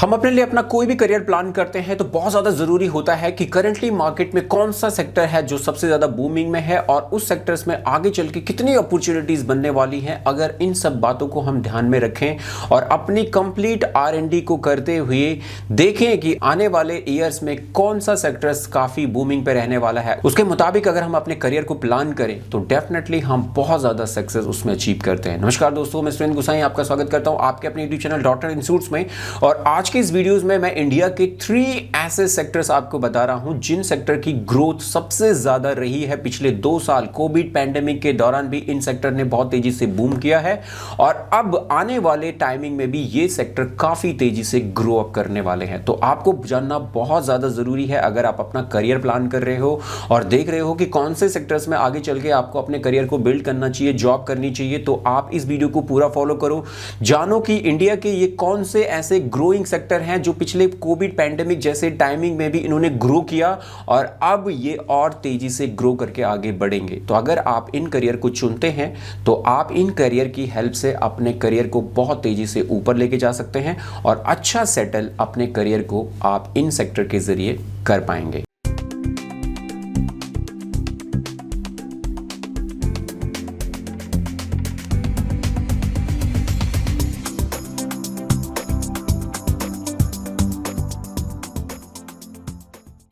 हम अपने लिए अपना कोई भी करियर प्लान करते हैं तो बहुत ज़्यादा ज़रूरी होता है कि करंटली मार्केट में कौन सा सेक्टर है जो सबसे ज़्यादा बूमिंग में है और उस सेक्टर्स में आगे चल के कितनी अपॉर्चुनिटीज़ बनने वाली हैं। अगर इन सब बातों को हम ध्यान में रखें और अपनी कंप्लीट R&D को करते हुए देखें कि आने वाले ईयर्स में कौन सा सेक्टर्स काफ़ी बूमिंग पे रहने वाला है, उसके मुताबिक अगर हम अपने करियर को प्लान करें तो डेफिनेटली हम बहुत ज़्यादा सक्सेस उसमें अचीव करते हैं। नमस्कार दोस्तों, मैं सुरेंद्र गुसाई आपका स्वागत करता हूँ आपके अपने यूट्यूब चैनल डॉक्टर इंस्टीट्यूट्स में। और आज के इस वीडियोस में मैं इंडिया के 3 ऐसे सेक्टर्स आपको बता रहा हूं जिन सेक्टर की ग्रोथ सबसे ज्यादा रही है पिछले 2 साल। कोविड पैंडेमिक के दौरान भी इन सेक्टर ने बहुत तेजी से बूम किया है और अब आने वाले टाइमिंग में भी ये सेक्टर काफी तेजी से ग्रो अप करने वाले हैं। तो आपको जानना बहुत ज्यादा जरूरी है अगर आप अपना करियर प्लान कर रहे हो और देख रहे हो कि कौन से सेक्टर्स में आगे चल के आपको अपने करियर को बिल्ड करना चाहिए, जॉब करनी चाहिए, तो आप इस वीडियो को पूरा फॉलो करो। जानो कि इंडिया के ये कौन से ऐसे ग्रोइंग सेक्टर हैं जो पिछले कोविड पैंडेमिक जैसे टाइमिंग में भी इन्होंने ग्रो किया और अब ये और तेजी से ग्रो करके आगे बढ़ेंगे। तो अगर आप इन करियर को चुनते हैं तो आप इन करियर की हेल्प से अपने करियर को बहुत तेजी से ऊपर लेके जा सकते हैं और अच्छा सेटल अपने करियर को आप इन सेक्टर के जरिए कर पाएंगे।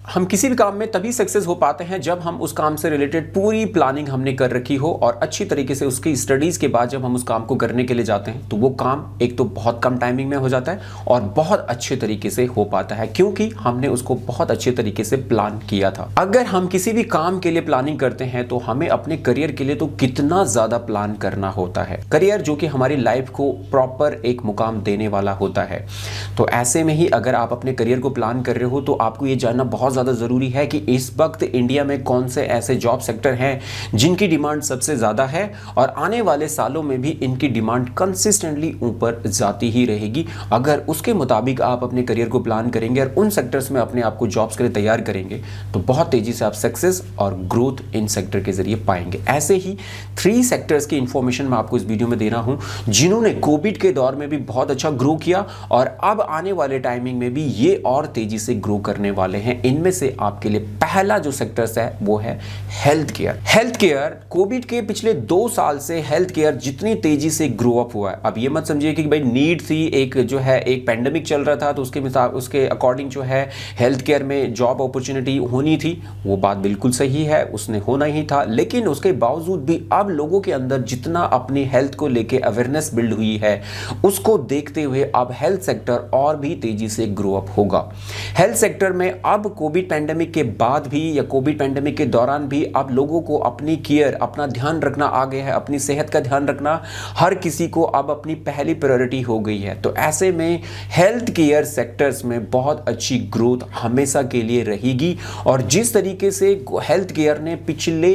हम किसी भी काम में तभी सक्सेस हो पाते हैं जब हम उस काम से रिलेटेड पूरी प्लानिंग हमने कर रखी हो और अच्छी तरीके से उसकी स्टडीज के बाद जब हम उस काम को करने के लिए जाते हैं तो वो काम एक तो बहुत कम टाइमिंग में हो जाता है और बहुत अच्छे तरीके से हो पाता है क्योंकि हमने उसको बहुत अच्छे तरीके से प्लान किया था। अगर हम किसी भी काम के लिए प्लानिंग करते हैं तो हमें अपने करियर के लिए तो कितना ज्यादा प्लान करना होता है। करियर जो कि हमारी लाइफ को प्रॉपर एक मुकाम देने वाला होता है। तो ऐसे में ही अगर आप अपने करियर को प्लान कर रहे हो तो आपको ये जानना बहुत ज्यादा जरूरी है कि इस वक्त इंडिया में कौन से ऐसे जॉब सेक्टर हैं जिनकी डिमांड सबसे ज्यादा है और आने वाले सालों में भी इनकी डिमांड कंसिस्टेंटली ऊपर जाती ही रहेगी। अगर उसके मुताबिक आप अपने करियर को प्लान करेंगे और उन सेक्टर्स में अपने आप को जॉब्स के लिए तैयार करेंगे तो बहुत तेजी से आप सक्सेस और ग्रोथ इन सेक्टर के जरिए पाएंगे। ऐसे ही 3 सेक्टर्स की इंफॉर्मेशन मैं आपको इस वीडियो में दे रहा हूं जिन्होंने कोविड के दौर में भी बहुत अच्छा ग्रो किया और अब आने वाले टाइमिंग में भी ये और तेजी से ग्रो करने वाले हैं। इनमें से आपके लिए पहला जो सेक्टर्स है वो है health care. Health care Covid के पिछले 2 साल से हेल्थ केयर जितनी तेजी से ग्रो अप हुआ है, अब ये मत समझिए कि भाई नीड थी, एक जो है एक पैंडेमिक चल रहा था तो उसके अकॉर्डिंग जो है हेल्थ केयर में जॉब अपॉर्चुनिटी होनी थी, वो बात बिल्कुल सही है, उसने होना ही था। लेकिन उसके बावजूद भी अब लोगों के अंदर जितना अपनी हेल्थ को लेके अवेयरनेस बिल्ड हुई है उसको देखते हुए अब हेल्थ सेक्टर और भी तेजी से ग्रो अप होगा। हेल्थ सेक्टर में अब कोविड पैंडेमिक के बाद भी या कोविड पैंडेमिक के दौरान भी अब लोगों को अपनी केयर, अपना ध्यान रखना आ गया है, अपनी सेहत का ध्यान रखना हर किसी को अब अपनी पहली प्रायोरिटी हो गई है। तो ऐसे में हेल्थ केयर सेक्टर्स में बहुत अच्छी ग्रोथ हमेशा के लिए रहेगी और जिस तरीके से हेल्थ केयर ने पिछले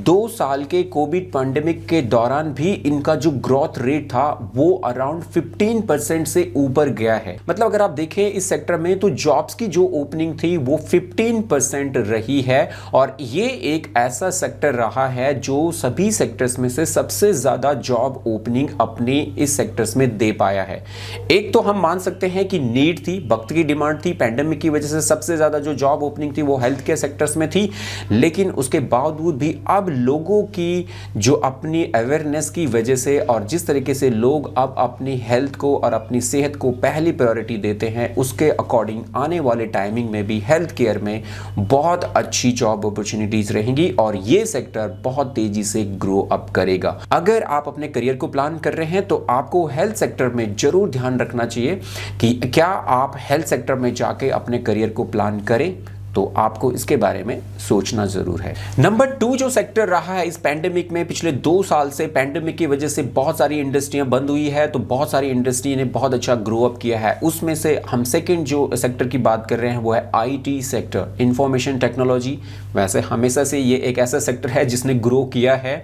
2 साल के कोविड पैंडेमिक के दौरान भी इनका जो ग्रोथ रेट था वो अराउंड 15% से ऊपर गया है। मतलब अगर आप देखें इस सेक्टर में तो जॉब्स की जो ओपनिंग थी वो 15% रही है और ये एक ऐसा सेक्टर रहा है जो सभी सेक्टर्स में से सबसे ज्यादा जॉब ओपनिंग अपने इस सेक्टर्स में दे पाया है। एक तो हम मान सकते हैं कि नीड थी, वक्त की डिमांड थी, पैंडेमिक की वजह से सबसे ज्यादा जो जॉब ओपनिंग थी वो हेल्थ केयर सेक्टर्स में थी। लेकिन उसके बावजूद भी अब लोगों की जो अपनी अवेयरनेस की वजह से और जिस तरीके से लोग अब अपनी हेल्थ को और अपनी सेहत को पहली प्रायोरिटी देते हैं उसके अकॉर्डिंग आने वाले टाइमिंग में भी हेल्थ केयर में बहुत अच्छी जॉब अपॉर्चुनिटीज रहेंगी और ये सेक्टर बहुत तेजी से ग्रो अप करेगा। अगर आप अपने करियर को प्लान कर रहे हैं तो आपको हेल्थ सेक्टर में जरूर ध्यान रखना चाहिए कि क्या आप हेल्थ सेक्टर में जाके अपने करियर को प्लान करें, तो आपको इसके बारे में सोचना जरूर है। नंबर 2 जो सेक्टर रहा है इस पैंडेमिक में, पिछले 2 साल से पैंडेमिक की वजह से बहुत सारी इंडस्ट्रियां बंद हुई है तो बहुत सारी इंडस्ट्री ने बहुत अच्छा ग्रो अप किया है। उसमें से हम सेकंड जो सेक्टर की बात कर रहे हैं वो है आईटी सेक्टर, इंफॉर्मेशन टेक्नोलॉजी। वैसे हमेशा से ये एक ऐसा सेक्टर है जिसने ग्रो किया है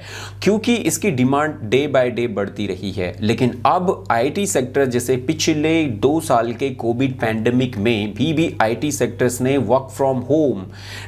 क्योंकि इसकी डिमांड डे बाय डे बढ़ती रही है। लेकिन अब आईटी सेक्टर जैसे पिछले 2 साल के कोविड पैंडेमिक में भी आईटी सेक्टर्स ने work from from home,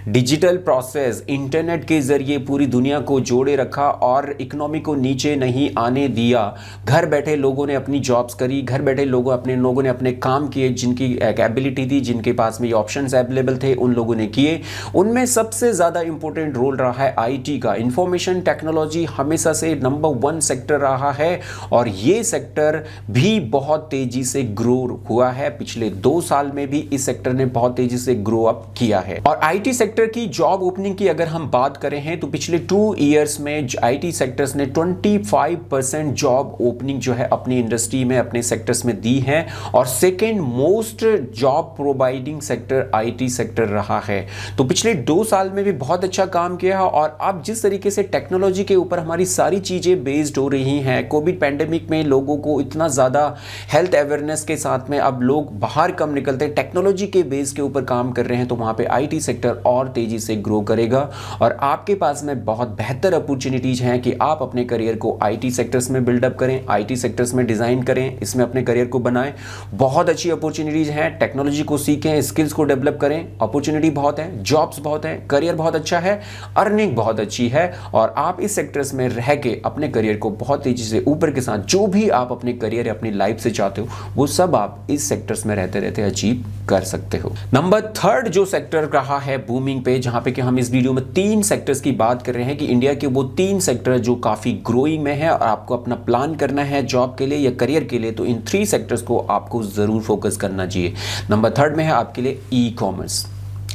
digital process, internet के जरिए पूरी दुनिया को जोड़े रखा और इकोनॉमी को नीचे नहीं आने दिया। घर बैठे लोगों ने अपनी जॉब्स करी, घर बैठे लोगों ने अपने काम किए, जिनकी एबिलिटी थी, जिनके पास में ये ऑप्शंस अवेलेबल थे, उन लोगों ने किए। उनमें सबसे ज़्यादा इंपॉर्टेंट रोल रहा है आईटी का। इंफॉर्मेशन टेक्नोलॉजी हमेशा से नंबर 1 सेक्टर रहा है और ये सेक्टर भी बहुत तेजी से ग्रो हुआ है। पिछले 2 साल में भी इस सेक्टर ने बहुत तेजी से ग्रो अप किया है। और आईटी सेक्टर की जॉब ओपनिंग की अगर हम बात करें हैं तो पिछले 2 इयर्स में आईटी सेक्टर्स ने 25% जॉब ओपनिंग जो है अपनी इंडस्ट्री में, अपने सेक्टर्स में दी है और second most job providing sector IT sector रहा है। तो पिछले 2 साल में भी बहुत अच्छा काम किया है। और अब जिस तरीके से टेक्नोलॉजी के ऊपर हमारी सारी चीजें बेस्ड हो रही हैं, कोविड पैंडेमिक में लोगों को इतना ज्यादा हेल्थ अवेयरनेस के साथ में अब लोग बाहर कम निकलते हैं, टेक्नोलॉजी के बेस के ऊपर काम कर रहे हैं, तो वहां पे आईटी सेक्टर और तेजी से ग्रो करेगा। और आपके पास में बहुत बेहतर अपॉर्चुनिटीज हैं कि आप अपने करियर को आईटी सेक्टर्स में बिल्डअप करें, आईटी सेक्टर्स में डिजाइन करें, इसमें अपने करियर को बनाएं। बहुत अच्छी अपॉर्चुनिटीज हैं, टेक्नोलॉजी को सीखें, स्किल्स को डेवलप करें, अपॉर्चुनिटी बहुत है, जॉब्स बहुत है, करियर बहुत अच्छा है, अर्निंग बहुत अच्छी है और आप इस सेक्टर्स में रह के अपने करियर को बहुत तेजी से ऊपर के साथ जो भी आप अपने करियर या अपनी लाइफ से चाहते हो वो सब आप इस सेक्टर्स में रहते रहते अचीव कर सकते हो। नंबर 3 जो सेक्टर रहा है बूमिंग पे, जहां पे कि हम इस वीडियो में 3 सेक्टर्स की बात कर रहे हैं कि इंडिया के वो 3 सेक्टर जो काफी ग्रोइंग में है और आपको अपना प्लान करना है जॉब के लिए या करियर के लिए, तो इन 3 सेक्टर्स को आपको जरूर फोकस करना चाहिए। नंबर 3 में है आपके लिए ई कॉमर्स।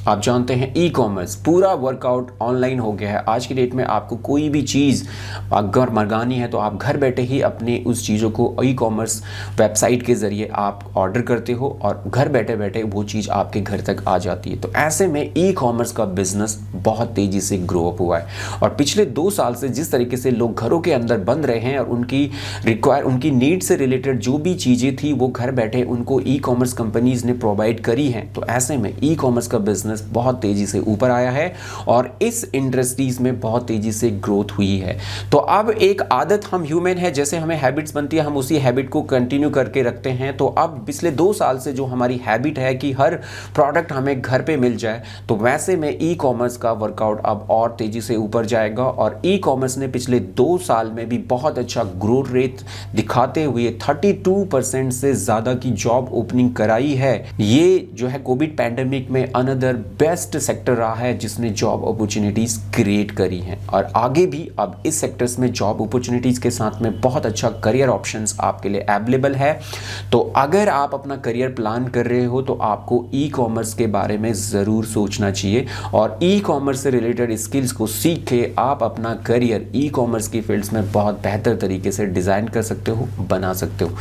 आप जानते हैं ई कॉमर्स पूरा वर्कआउट ऑनलाइन हो गया है। आज की डेट में आपको कोई भी चीज़ अगर मंगानी है तो आप घर बैठे ही अपने उस चीज़ों को ई कॉमर्स वेबसाइट के ज़रिए आप ऑर्डर करते हो और घर बैठे बैठे वो चीज़ आपके घर तक आ जाती है। तो ऐसे में ई कॉमर्स का बिजनेस बहुत तेज़ी से ग्रो अप हुआ है और पिछले 2 साल से जिस तरीके से लोग घरों के अंदर बंद रहे हैं और उनकी नीड से रिलेटेड जो भी चीज़ें थी वो घर बैठे उनको ई कॉमर्स कंपनीज़ ने प्रोवाइड करी हैं। तो ऐसे में ई कॉमर्स का बिजनेस बहुत तेजी से ऊपर आया है और इस इंडस्ट्रीज में बहुत तेजी से ग्रोथ हुई है। तो अब एक आदत, हम ह्यूमन है, जैसे हमें हैबिट्स बनती है हम उसी हैबिट को कंटिन्यू करके रखते हैं। तो अब पिछले 2 साल से जो हमारी हैबिट है कि हर प्रोडक्ट हमें घर पे मिल जाए, तो वैसे में ई कॉमर्स का वर्कआउट अब और तेजी से ऊपर जाएगा और ई कॉमर्स ने पिछले 2 साल में भी बहुत अच्छा ग्रोथ रेट दिखाते हुए 32% से ज्यादा की जॉब ओपनिंग कराई है। ये जो है कोविड पैंडेमिक में अनदर बेस्ट सेक्टर रहा है जिसने जॉब अपॉर्चुनिटीज क्रिएट करी हैं और आगे भी अब इस सेक्टर्स में जॉब अपॉर्चुनिटीज के साथ में बहुत अच्छा करियर ऑप्शंस आपके लिए अवेलेबल है। तो अगर आप अपना करियर प्लान कर रहे हो तो आपको ई कॉमर्स के बारे में ज़रूर सोचना चाहिए और ई कॉमर्स से रिलेटेड स्किल्स को सीख के आप अपना करियर ई कॉमर्स की फील्ड्स में बहुत बेहतर तरीके से डिज़ाइन कर सकते हो, बना सकते हो।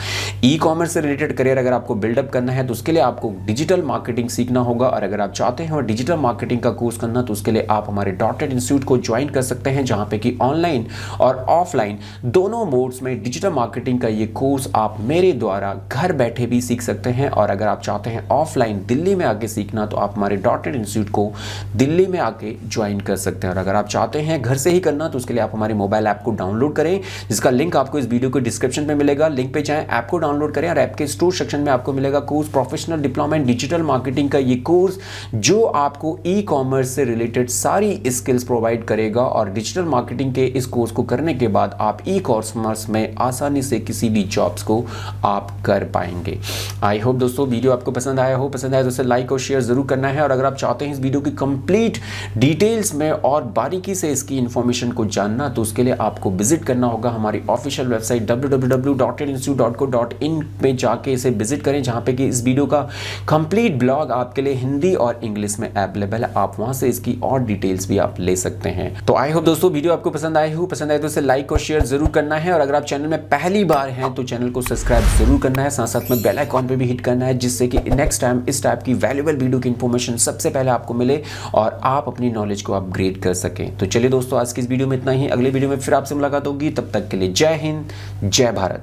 ई कॉमर्स से रिलेटेड करियर अगर आपको बिल्डअप करना है तो उसके लिए आपको डिजिटल मार्केटिंग सीखना होगा और अगर आप चाहते हैं और डिजिटल मार्केटिंग का कोर्स करना तो उसके लिए आप हमारे डॉटेड इंस्टीट्यूट को ज्वाइन कर सकते हैं, जहां पे कि ऑनलाइन और ऑफलाइन दोनों मोड्स में डिजिटल मार्केटिंग का ये कोर्स आप मेरे द्वारा घर बैठे भी सीख सकते हैं। और अगर आप चाहते हैं ऑफलाइन दिल्ली में आके सीखना तो आप हमारे डॉटेड इंस्टीट्यूट को दिल्ली में आके ज्वाइन कर सकते हैं। और अगर आप चाहते हैं घर से ही करना तो उसके लिए आप हमारे मोबाइल ऐप को डाउनलोड करें, जिसका लिंक आपको इस वीडियो के डिस्क्रिप्शन में मिलेगा। लिंक पे जाएं, ऐप को डाउनलोड करें और ऐप के स्टोर सेक्शन में आपको मिलेगा course professional diploma in digital marketing का ये कोर्स, जो आपको ई कॉमर्स से रिलेटेड सारी स्किल्स प्रोवाइड करेगा। और डिजिटल मार्केटिंग के इस कोर्स को करने के बाद आप ई कॉमर्स में आसानी से किसी भी जॉब्स को आप कर पाएंगे। आई होप दोस्तों वीडियो आपको पसंद आया हो, पसंद आया तो इसे लाइक और शेयर जरूर करना है। और अगर आप चाहते हैं इस वीडियो की कंप्लीट डिटेल्स में और बारीकी से इसकी इंफॉर्मेशन को जानना तो उसके लिए आपको विजिट करना होगा हमारी ऑफिशियल वेबसाइट www.tedinstitute.co.in में जाके इसे विजिट करें, जहां पे कि इस वीडियो का कंप्लीट ब्लॉग आपके लिए हिंदी और इंग्लिश में अवेलेबल है। आप वहां से इसकी और डिटेल्स भी आप ले सकते हैं। तो आई होप दोस्तों वीडियो आपको पसंद आए तो इसे लाइक और शेयर जरूर करना है। और अगर आप चैनल में पहली बार हैं तो चैनल को सब्सक्राइब जरूर करना है, साथ साथ में बेल आइकॉन पे भी हिट करना है, जिससे कि नेक्स्ट टाइम इस टाइप की वैल्यूएबल वीडियो की इंफॉर्मेशन सबसे पहले आपको मिले और आप अपनी नॉलेज को अपग्रेड कर सकें। तो चलिए दोस्तों आज की इस वीडियो में इतना ही, अगले वीडियो में फिर आपसे मुलाकात होगी। तब तक के लिए जय हिंद, जय भारत।